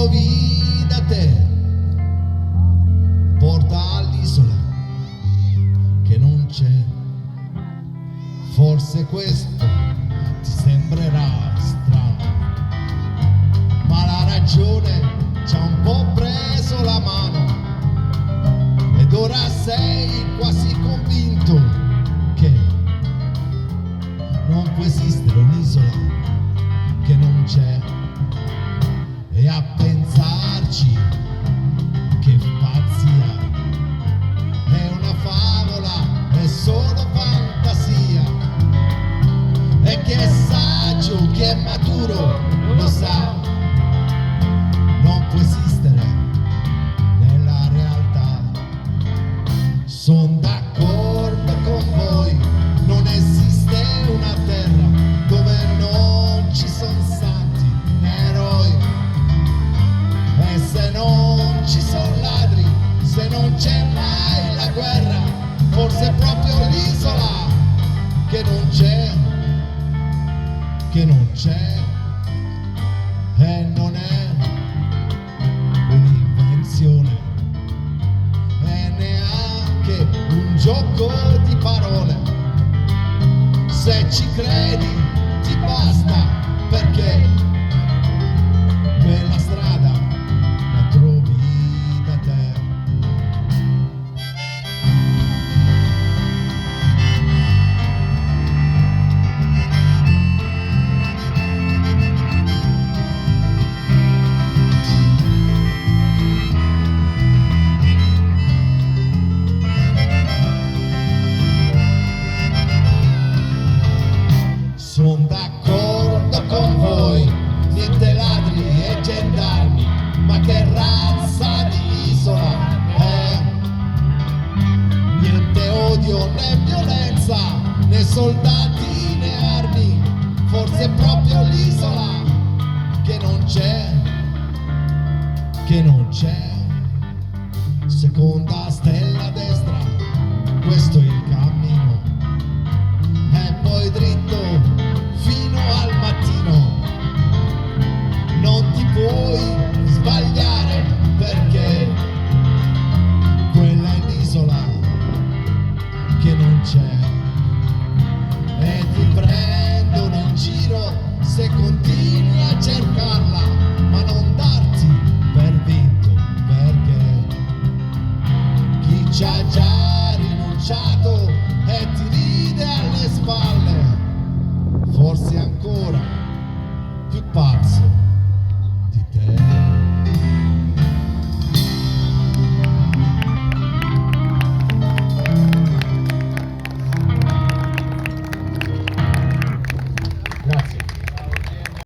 trovi da te porta all'isola che non c'è. Forse questo ti sembrerà strano, ma la ragione ci ha un po' preso la mano ed ora sei quasi convinto che non può esistere un'isola che non c'è. E a pensarci, che pazzia, è una favola, è solo fantasia. E chi è saggio, chi è maturo lo sa, non può esistere nella realtà. Son d'accordo con voi, non esiste una terra dove non ci sono santi né eroi. E se non ci sono ladri, se non c'è mai la guerra, forse è proprio l'isola che non c'è, che non c'è. E non è un'invenzione, e neanche un gioco di parole. Se ci credi ti basta, perché quella strada la trovi da te. Sono d'accordo con voi, niente ladri e gendarmi, ma che razza di isola è? Niente odio né violenza, né soldati né armi, forse è proprio l'isola che non c'è, che non c'è. Seconda stella a destra, questo è il cammino, e poi dritto fino al mattino. Non ti puoi sbagliare, perché quella è l'isola che non c'è. E ti prendono in giro se continui a cercarla, ma non darti per vinto, perché chi ci ha già rinunciato e ti ride alle spalle, forse ancora